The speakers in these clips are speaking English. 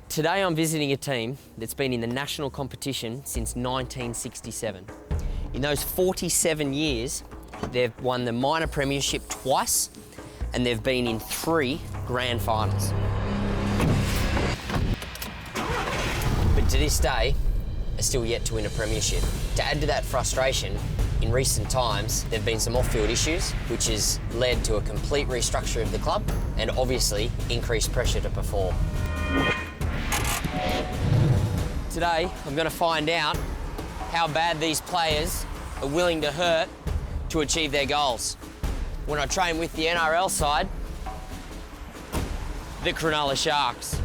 Today I'm visiting a team that's been in the national competition since 1967. In those 47 years, they've won the minor premiership twice and they've been in 3 grand finals. But to this day, are still yet to win a premiership. To add to that frustration, in recent times, there have been some off-field issues, which has led to a complete restructure of the club and obviously increased pressure to perform. Today, I'm going to find out how bad these players are willing to hurt to achieve their goals. When I train with the NRL side, the Cronulla Sharks.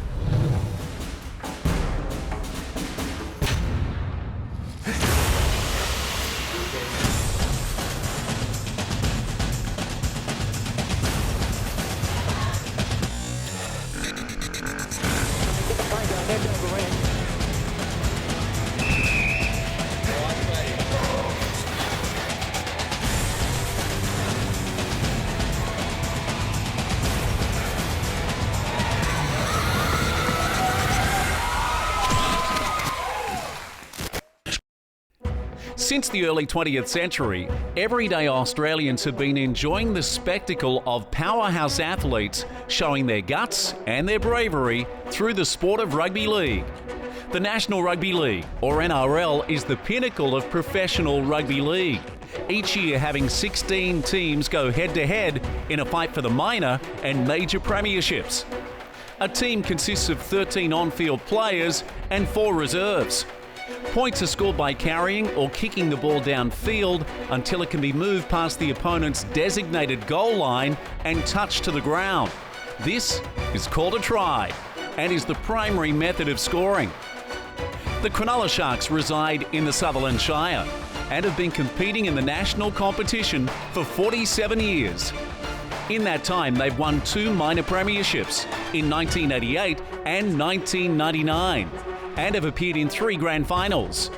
Since the early 20th century, everyday Australians have been enjoying the spectacle of powerhouse athletes showing their guts and their bravery through the sport of rugby league. The National Rugby League, or NRL, is the pinnacle of professional rugby league, each year having 16 teams go head-to-head in a fight for the minor and major premierships. A team consists of 13 on-field players and 4 reserves. Points are scored by carrying or kicking the ball downfield until it can be moved past the opponent's designated goal line and touched to the ground. This is called a try and is the primary method of scoring. The Cronulla Sharks reside in the Sutherland Shire and have been competing in the national competition for 47 years. In that time, they've won 2 minor premierships in 1988 and 1999. and have appeared in 3 grand finals.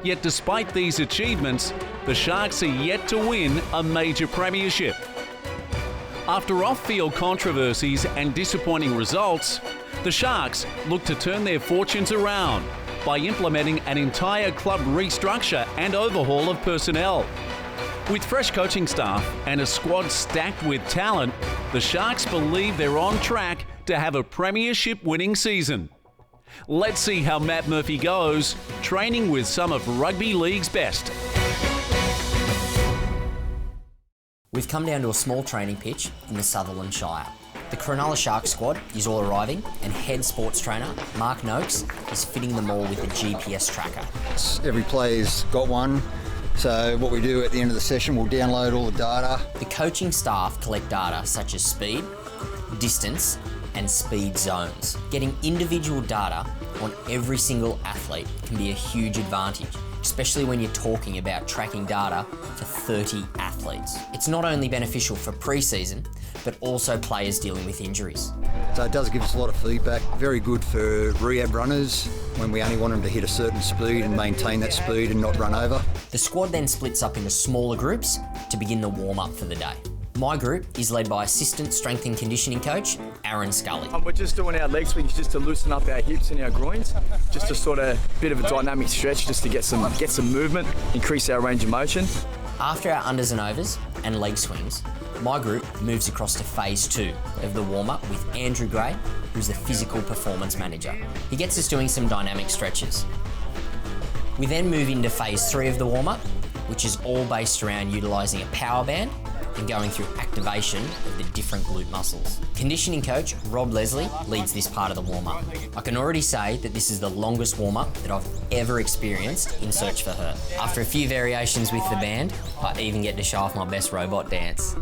Yet despite these achievements, the Sharks are yet to win a major premiership. After off-field controversies and disappointing results, the Sharks look to turn their fortunes around by implementing an entire club restructure and overhaul of personnel. With fresh coaching staff and a squad stacked with talent, the Sharks believe they're on track to have a premiership-winning season. Let's see how Matt Murphy goes, training with some of rugby league's best. We've come down to a small training pitch in the Sutherland Shire. The Cronulla Sharks squad is all arriving, and head sports trainer Mark Noakes is fitting them all with a GPS tracker. Every player's got one, so what we do at the end of the session, we'll download all the data. The coaching staff collect data such as speed, distance, and speed zones. Getting individual data on every single athlete can be a huge advantage, especially when you're talking about tracking data for 30 athletes. It's not only beneficial for pre-season, but also players dealing with injuries. So it does give us a lot of feedback. Very good for rehab runners when we only want them to hit a certain speed and maintain that speed and not run over. The squad then splits up into smaller groups to begin the warm-up for the day. My group is led by assistant strength and conditioning coach, Aaron Scully. We're just doing our leg swings just to loosen up our hips and our groins, just a sort of bit of a dynamic stretch just to get some movement, increase our range of motion. After our unders and overs and leg swings, my group moves across to phase 2 of the warm-up with Andrew Gray, who's the physical performance manager. He gets us doing some dynamic stretches. We then move into phase 3 of the warm-up, which is all based around utilising a power band and going through activation of the different glute muscles. Conditioning coach Rob Leslie leads this part of the warm-up. I can already say that this is the longest warm-up that I've ever experienced in Search4Hurt. After a few variations with the band, I even get to show off my best robot dance.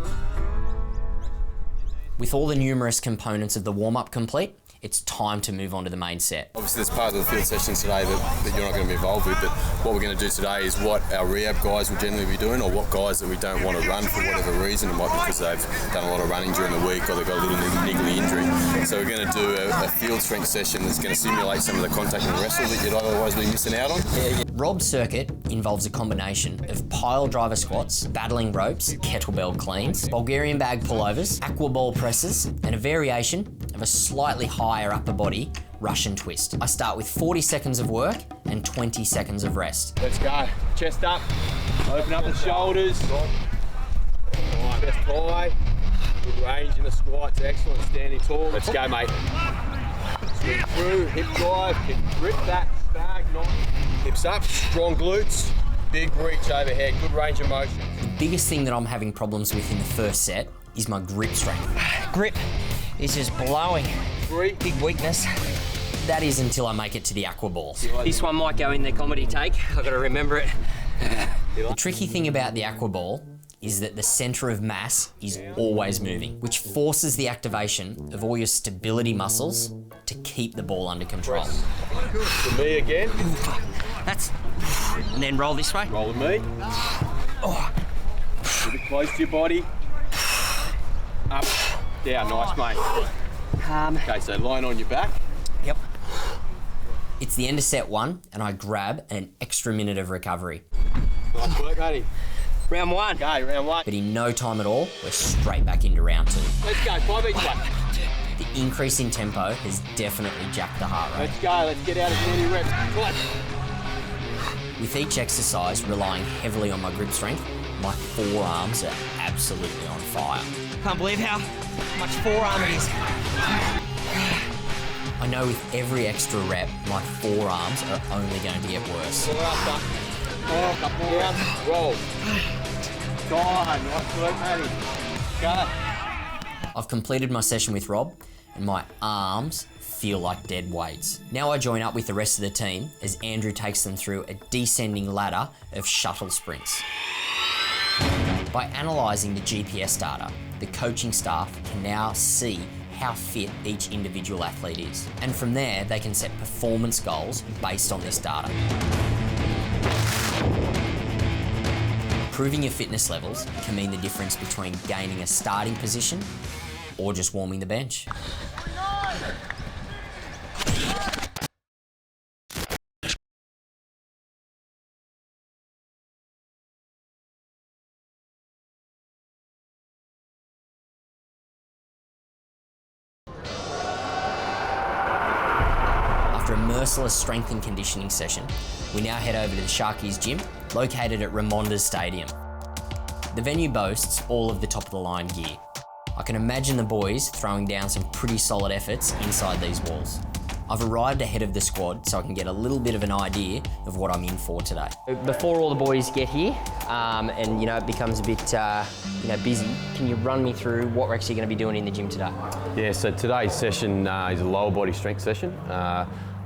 With all the numerous components of the warm-up complete, it's time to move on to the main set. Obviously there's part of the field sessions today that you're not going to be involved with, but what we're going to do today is what our rehab guys will generally be doing, or what guys that we don't want to run for whatever reason. It might be because they've done a lot of running during the week or they've got a little niggly injury. So we're going to do a field strength session that's going to simulate some of the contact and wrestle that you'd otherwise be missing out on. Rob's circuit involves a combination of pile driver squats, battling ropes, kettlebell cleans, Bulgarian bag pullovers, aqua ball presses, and a variation of a slightly higher upper body Russian twist. I start with 40 seconds of work and 20 seconds of rest. Let's go. Chest up. Open up the shoulders. Right, chest high. Good range in the squats. Excellent. Standing tall. Let's go, mate. Swing through. Hip drive. Grip that. Bag. Nice. Hips up. Strong glutes. Big reach overhead. Good range of motion. The biggest thing that I'm having problems with in the first set is my grip strength. Grip is just blowing. 3. Big weakness. That is until I make it to the aqua ball. This one might go in the comedy take. I've got to remember it. The tricky thing about the aqua ball is that the centre of mass is always moving, which forces the activation of all your stability muscles to keep the ball under control. To me again. That's... And then roll this way. Roll with me. Oh. A bit close to your body. Up, down, nice, mate. Okay, so lying on your back. Yep. It's the end of set 1 and I grab an extra minute of recovery. Nice work, buddy. Round 1. Go, round 1. But in no time at all, we're straight back into round 2. Let's go, 5 each way. The increase in tempo has definitely jacked the heart rate. Let's go, let's get out as many reps. Come on. With each exercise relying heavily on my grip strength, my forearms are absolutely on fire. Can't believe how much forearm it is. I know with every extra rep, my forearms are only going to get worse. Up, down, roll. God, nice work, Matty. Go. I've completed my session with Rob and my arms feel like dead weights. Now I join up with the rest of the team as Andrew takes them through a descending ladder of shuttle sprints. By analysing the GPS data, the coaching staff can now see how fit each individual athlete is. And from there, they can set performance goals based on this data. Proving your fitness levels can mean the difference between gaining a starting position or just warming the bench. After a merciless strength and conditioning session, we now head over to the Sharkies gym, located at Ramonda's Stadium. The venue boasts all of the top-of-the-line gear. I can imagine the boys throwing down some pretty solid efforts inside these walls. I've arrived ahead of the squad so I can get a little bit of an idea of what I'm in for today. Before all the boys get here, and it becomes a bit busy, can you run me through what we're actually going to be doing in the gym today? Yeah, so today's session is a lower body strength session.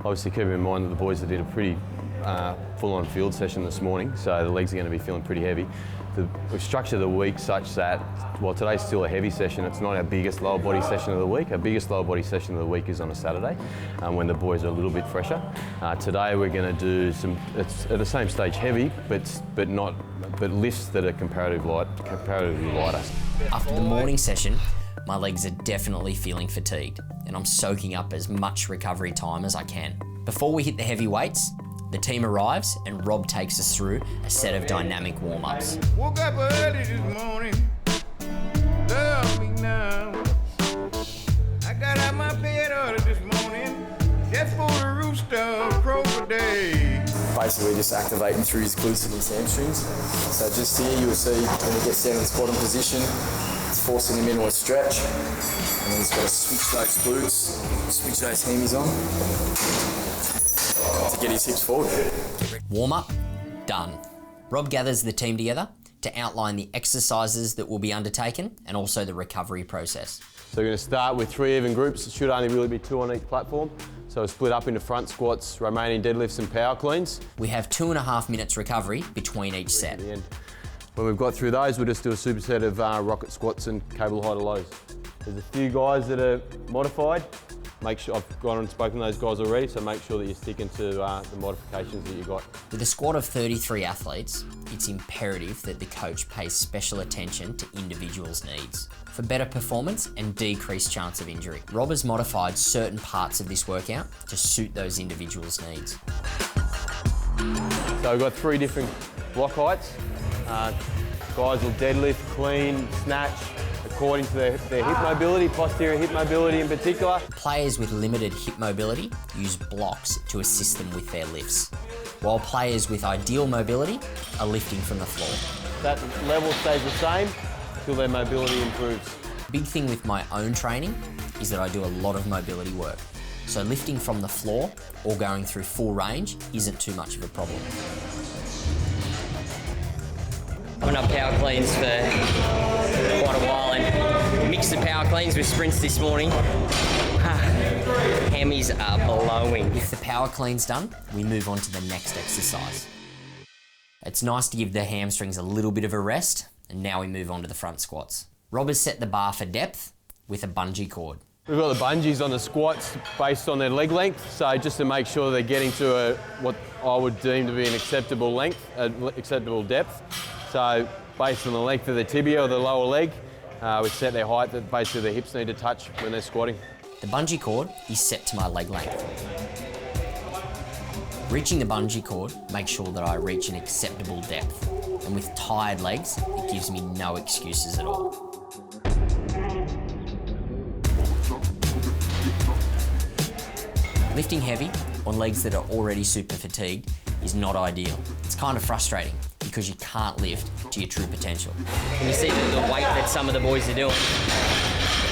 Obviously keeping in mind that the boys did a pretty full-on field session this morning, so the legs are going to be feeling pretty heavy. We've structured the week such that, while today's still a heavy session, it's not our biggest lower body session of the week. Our biggest lower body session of the week is on a Saturday, when the boys are a little bit fresher. Today we're going to do it's at the same stage heavy, but lifts that are comparatively lighter. After the morning session, my legs are definitely feeling fatigued, and I'm soaking up as much recovery time as I can. Before we hit the heavy weights, the team arrives and Rob takes us through a set of dynamic warm-ups. Woke up early this morning, love me now. I got out my bed early this morning, just for the rooster crow day. Basically just activating through his glutes and his hamstrings. So just here you will see when he gets down in the squatting position, it's forcing him into a stretch. And then he's got to switch those glutes, switch those hammies on to get his hips forward. Warm-up, done. Rob gathers the team together to outline the exercises that will be undertaken and also the recovery process. So we're going to start with 3 even groups. It should only really be 2 on each platform. So we'll split up into front squats, Romanian deadlifts and power cleans. We have 2.5 minutes recovery between each set. When we've got through those, we'll just do a superset of rocket squats and cable high to lows. There's a few guys that are modified. Make sure, I've gone and spoken to those guys already, so make sure that you're sticking to the modifications that you got. With a squad of 33 athletes, it's imperative that the coach pays special attention to individuals' needs for better performance and decreased chance of injury. Rob has modified certain parts of this workout to suit those individuals' needs. So we've got 3 different block heights. Guys will deadlift, clean, snatch, a according to their hip mobility, posterior hip mobility in particular. Players with limited hip mobility use blocks to assist them with their lifts, while players with ideal mobility are lifting from the floor. That level stays the same until their mobility improves. Big thing with my own training is that I do a lot of mobility work. So lifting from the floor or going through full range isn't too much of a problem. I've been up power cleans for quite a while and mixed the power cleans with sprints this morning. Hammies are blowing. With the power cleans done, we move on to the next exercise. It's nice to give the hamstrings a little bit of a rest, and now we move on to the front squats. Rob has set the bar for depth with a bungee cord. We've got the bungees on the squats based on their leg length, so just to make sure they're getting to what I would deem to be an acceptable length, acceptable depth. So based on the length of the tibia or the lower leg, we set their height that basically their hips need to touch when they're squatting. The bungee cord is set to my leg length. Reaching the bungee cord makes sure that I reach an acceptable depth, and with tired legs, it gives me no excuses at all. Lifting heavy on legs that are already super fatigued is not ideal. It's kind of frustrating because you can't lift to your true potential. Can you see the weight that some of the boys are doing?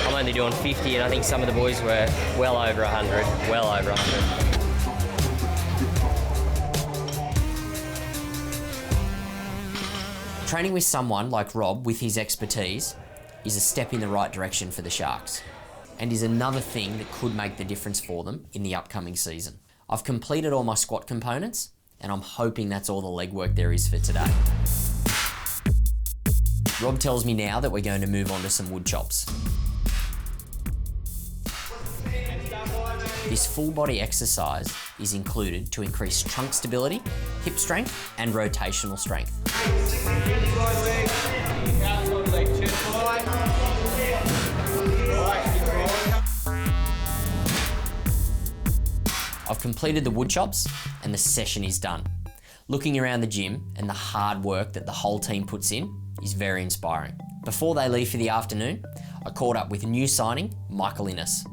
I'm only doing 50 and I think some of the boys were well over 100, well over 100. Training with someone like Rob with his expertise is a step in the right direction for the Sharks, and is another thing that could make the difference for them in the upcoming season. I've completed all my squat components, and I'm hoping that's all the leg work there is for today. Rob tells me now that we're going to move on to some wood chops. This full body exercise is included to increase trunk stability, hip strength, and rotational strength. I've completed the wood chops and the session is done. Looking around the gym and the hard work that the whole team puts in is very inspiring. Before they leave for the afternoon, I caught up with new signing Michael Innes,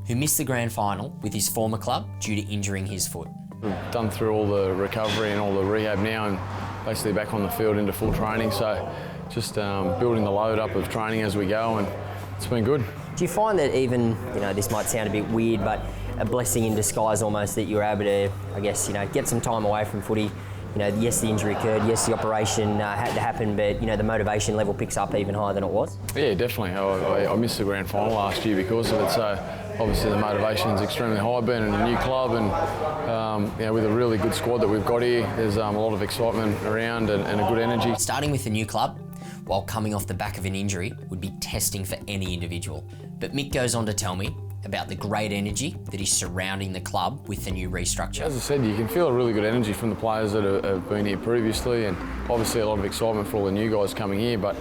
who missed the grand final with his former club due to injuring his foot. We've done through all the recovery and all the rehab now and basically back on the field into full training, so just building the load up of training as we go, and it's been good. Do you find that even, this might sound a bit weird, but a blessing in disguise almost that you were able to, I guess, get some time away from footy? Yes, the injury occurred, yes, the operation had to happen, but, the motivation level picks up even higher than it was? Yeah, definitely. I missed the grand final last year because of it, so obviously the motivation is extremely high being in a new club, and with a really good squad that we've got here, there's a lot of excitement around and a good energy. Starting with the new club, while coming off the back of an injury, would be testing for any individual. But Mick goes on to tell me about the great energy that is surrounding the club with the new restructure. As I said, you can feel a really good energy from the players that have been here previously, and obviously a lot of excitement for all the new guys coming here. But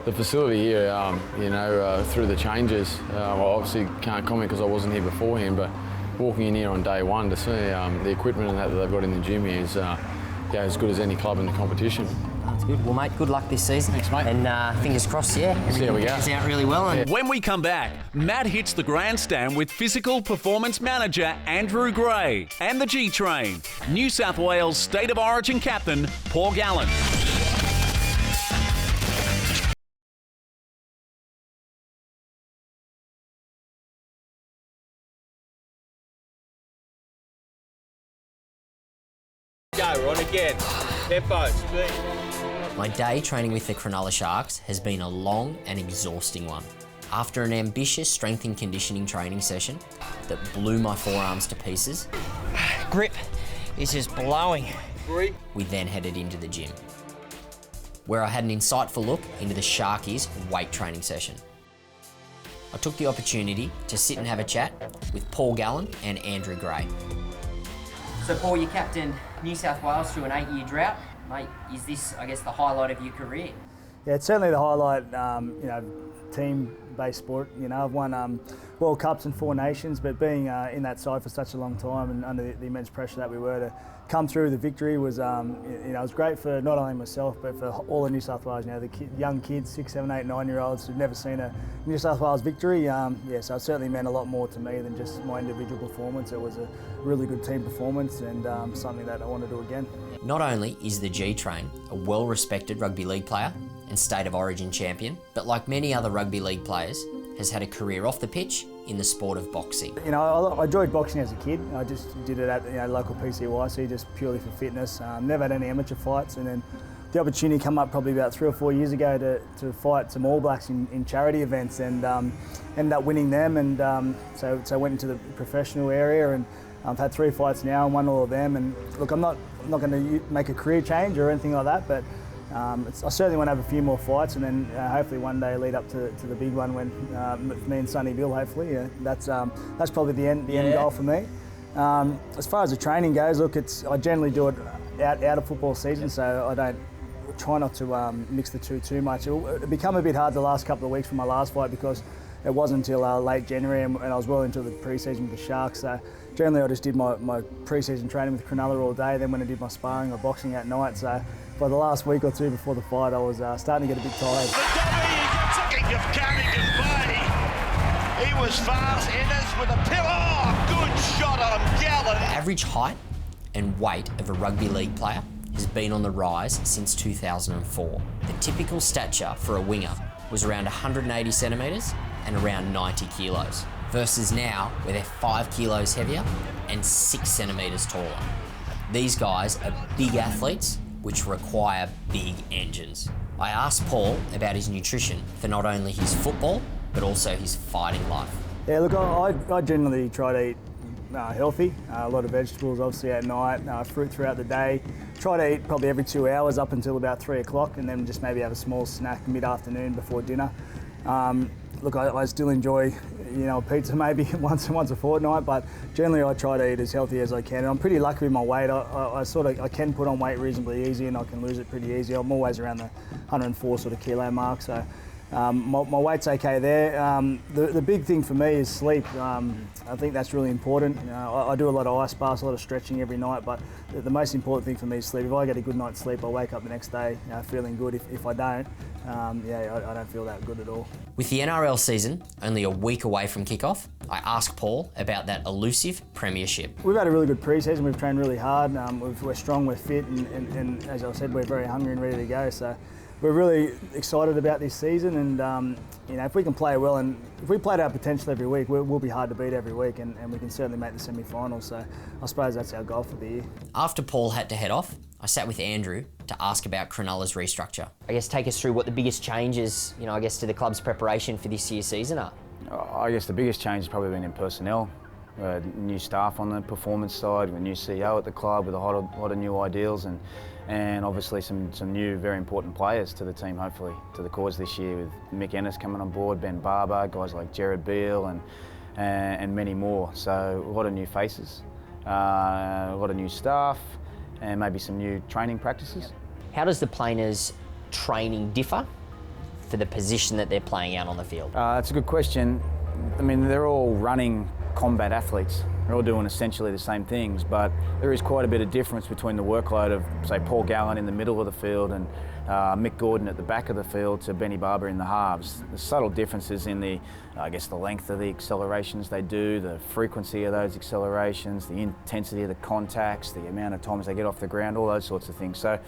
the facility here, through the changes, I obviously can't comment because I wasn't here beforehand, but walking in here on day one to see the equipment and that they've got in the gym here is as good as any club in the competition. That's good. Well, mate, good luck this season. Thanks, mate. And fingers crossed, See how we go. Turns out really well. And When we come back, Matt hits the grandstand with physical performance manager Andrew Gray and the G-Train, New South Wales State of Origin captain Paul Gallen. Go, Ron, again. Tempo, speed. My day training with the Cronulla Sharks has been a long and exhausting one. After an ambitious strength and conditioning training session that blew my forearms to pieces, grip is just blowing. we then headed into the gym, where I had an insightful look into the Sharkies' weight training session. I took the opportunity to sit and have a chat with Paul Gallen and Andrew Gray. So, Paul, you captained New South Wales through an 8-year drought. Mate, is this, I guess, the highlight of your career? Yeah, it's certainly the highlight, you know, team-based sport. You know, I've won World Cups and 4 nations, but being in that side for such a long time and under the immense pressure that we were to come through the victory was, you know, it was great for not only myself but for all the New South Wales. You know, the young kids, 6, 7, 8, 9-year-olds who've never seen a New South Wales victory. Yeah, so it certainly meant a lot more to me than just my individual performance. It was a really good team performance and something that I want to do again. Not only is the G-Train a well-respected rugby league player and State of Origin champion, but like many other rugby league players, has had a career off the pitch in the sport of boxing. You know, I enjoyed boxing as a kid. I just did it at, you know, local PCYC just purely for fitness. Never had any amateur fights, and then the opportunity came up probably about 3 or 4 years ago to fight some All Blacks in charity events, and ended up winning them, and so I went into the professional area, and I've had 3 fights now and won all of them. And look, I'm not going to make a career change or anything like that, but I certainly want to have a few more fights, and then hopefully one day lead up to the big one when me and Sonny Bill, hopefully. That's probably the end goal for me. As far as the training goes, look, I generally do it out of football season, so I don't try not to mix the two too much. It became a bit hard the last couple of weeks for my last fight because it wasn't until late January, and I was well into the pre-season with the Sharks. So generally I just did my pre-season training with Cronulla all day, then when I did my sparring or boxing at night. So by the last week or two before the fight, I was starting to get a bit tired. The of Carrigan Bay. He was fast. Ennis with a pillar. Oh, good shot on Gallen. The average height and weight of a rugby league player has been on the rise since 2004. The typical stature for a winger was around 180 centimetres and around 90 kilos, versus now where they're 5 kilos heavier and 6 centimetres taller. These guys are big athletes which require big engines. I asked Paul about his nutrition for not only his football, but also his fighting life. Yeah, look, I generally try to eat healthy, a lot of vegetables obviously at night, fruit throughout the day. Try to eat probably every 2 hours up until about 3 o'clock, and then just maybe have a small snack mid-afternoon before dinner. Look, I still enjoy, you know, pizza maybe once a fortnight, but generally I try to eat as healthy as I can. And I'm pretty lucky with my weight. I can put on weight reasonably easy, and I can lose it pretty easy. I'm always around the 104 sort of kilo mark, so my weight's okay there. The big thing for me is sleep. I think that's really important. You know, I do a lot of ice baths, a lot of stretching every night, but the most important thing for me is sleep. If I get a good night's sleep, I'll wake up the next day, you know, feeling good. If I don't, I don't feel that good at all. With the NRL season only a week away from kickoff, I asked Paul about that elusive premiership. We've had a really good pre-season. We've trained really hard. We're strong, we're fit, and as I said, we're very hungry and ready to go. So we're really excited about this season, and you know, if we can play well, and if we play to our potential every week, we'll be hard to beat every week, and we can certainly make the semi-finals. So I suppose that's our goal for the year. After Paul had to head off, I sat with Andrew to ask about Cronulla's restructure. I guess take us through what the biggest changes, you know, I guess to the club's preparation for this year's season are. I guess the biggest change has probably been in personnel. New staff on the performance side, a new CEO at the club with a lot of new ideals, and obviously some new very important players to the team, hopefully, to the cause this year, with Mick Ennis coming on board, Ben Barber, guys like Jared Beale and many more. So a lot of new faces, a lot of new staff, and maybe some new training practices. How does the Planers training differ for the position that they're playing out on the field? That's a good question. I mean, they're all running combat athletes. They're all doing essentially the same things, but there is quite a bit of difference between the workload of, say, Paul Gallen in the middle of the field and Mick Gordon at the back of the field to Benny Barber in the halves. The subtle differences in the length of the accelerations they do, the frequency of those accelerations, the intensity of the contacts, the amount of times they get off the ground, all those sorts of things. So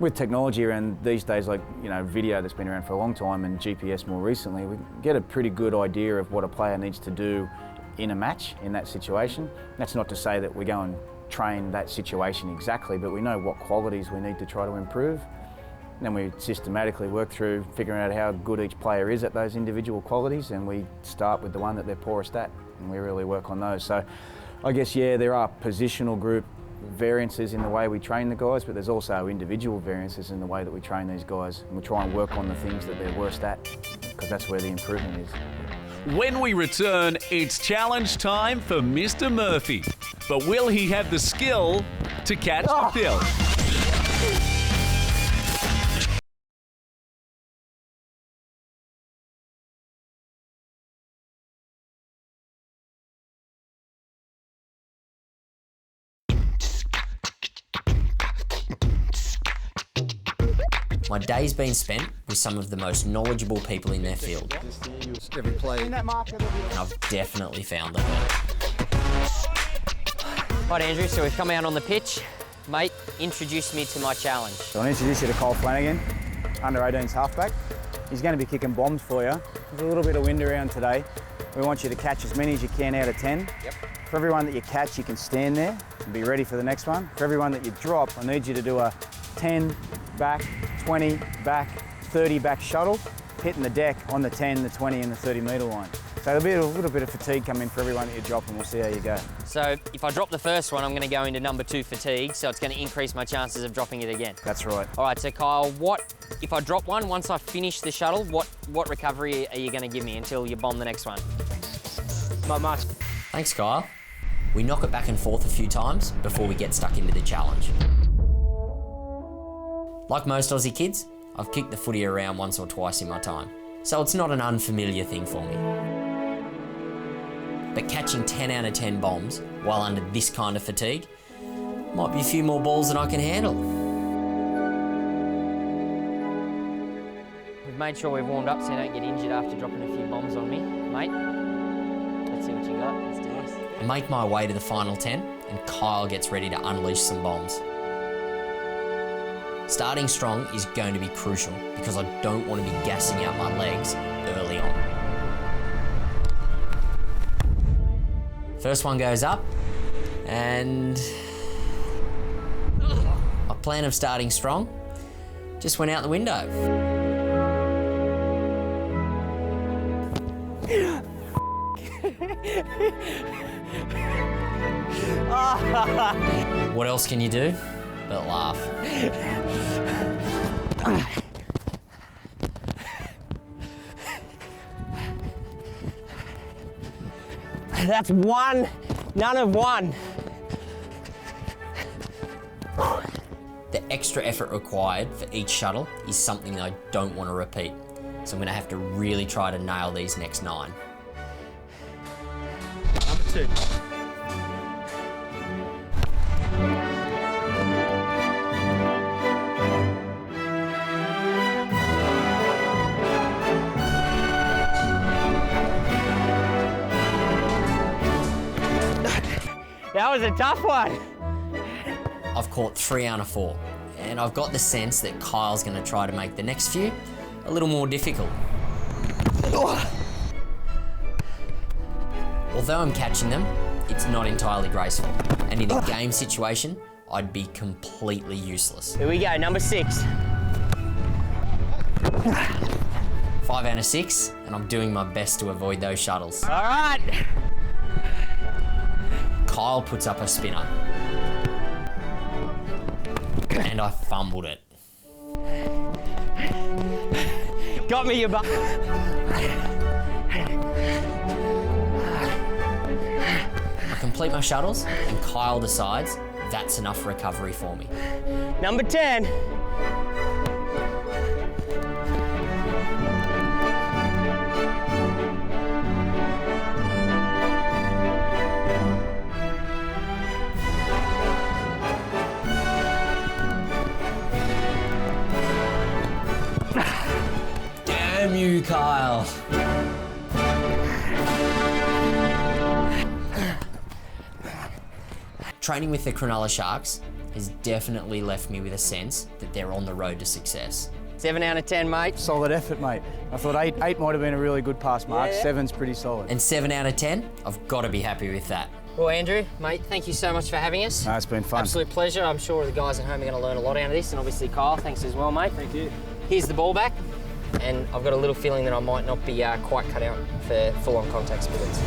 with technology around these days, like, you know, video that's been around for a long time and GPS more recently, we get a pretty good idea of what a player needs to do in a match, in that situation. That's not to say that we go and train that situation exactly, but we know what qualities we need to try to improve. And then we systematically work through figuring out how good each player is at those individual qualities, and we start with the one that they're poorest at, and we really work on those. So I guess, yeah, there are positional group variances in the way we train the guys, but there's also individual variances in the way that we train these guys, and we try and work on the things that they're worst at, because that's where the improvement is. When we return, it's challenge time for Mr. Murphy. But will he have the skill to catch the pill? My day's been spent with some of the most knowledgeable people in their field. Every play. And I've definitely found the hurt. Right, Andrew, so we've come out on the pitch. Mate, introduce me to my challenge. So I'll introduce you to Cole Flanagan, under 18s halfback. He's going to be kicking bombs for you. There's a little bit of wind around today. We want you to catch as many as you can out of 10. Yep. For everyone that you catch, you can stand there and be ready for the next one. For everyone that you drop, I need you to do a 10 back, 20 back, 30 back shuttle, hitting the deck on the 10, the 20 and the 30 metre line. So there'll be a little bit of fatigue come in for everyone that you drop and we'll see how you go. So if I drop the first one, I'm going to go into number 2 fatigue, so it's going to increase my chances of dropping it again. That's right. All right, so Kyle, if I drop one, once I finish the shuttle, what recovery are you going to give me until you bomb the next one? Not much. Thanks, Kyle. We knock it back and forth a few times before we get stuck into the challenge. Like most Aussie kids, I've kicked the footy around once or twice in my time, so it's not an unfamiliar thing for me. But catching 10 out of 10 bombs while under this kind of fatigue might be a few more balls than I can handle. We've made sure we've warmed up so you don't get injured after dropping a few bombs on me, mate. Let's see what you got. Let's do this. I make my way to the final 10 and Kyle gets ready to unleash some bombs. Starting strong is going to be crucial because I don't want to be gassing out my legs early on. First one goes up, and my plan of starting strong just went out the window. What else can you do but laugh? That's one, none of one. The extra effort required for each shuttle is something that I don't want to repeat, so I'm going to have to really try to nail these next 9. Number 2. That was a tough one. I've caught 3 out of 4, and I've got the sense that Kyle's going to try to make the next few a little more difficult. Although I'm catching them, it's not entirely graceful, and in a game situation, I'd be completely useless. Here we go, number 6. 5 out of 6, and I'm doing my best to avoid those shuttles. All right. Kyle puts up a spinner. And I fumbled it. Got me, you butt. I complete my shuttles, and Kyle decides that's enough recovery for me. Number 10. Damn you, Kyle. Training with the Cronulla Sharks has definitely left me with a sense that they're on the road to success. 7 out of 10, mate. Solid effort, mate. I thought 8 might have been a really good pass mark. Yeah. 7's pretty solid. And 7 out of 10, I've got to be happy with that. Well, Andrew, mate, thank you so much for having us. No, it's been fun. Absolute pleasure. I'm sure the guys at home are going to learn a lot out of this, and obviously Kyle, thanks as well, mate. Thank you. Here's the ball back, and I've got a little feeling that I might not be quite cut out for full-on contact splits.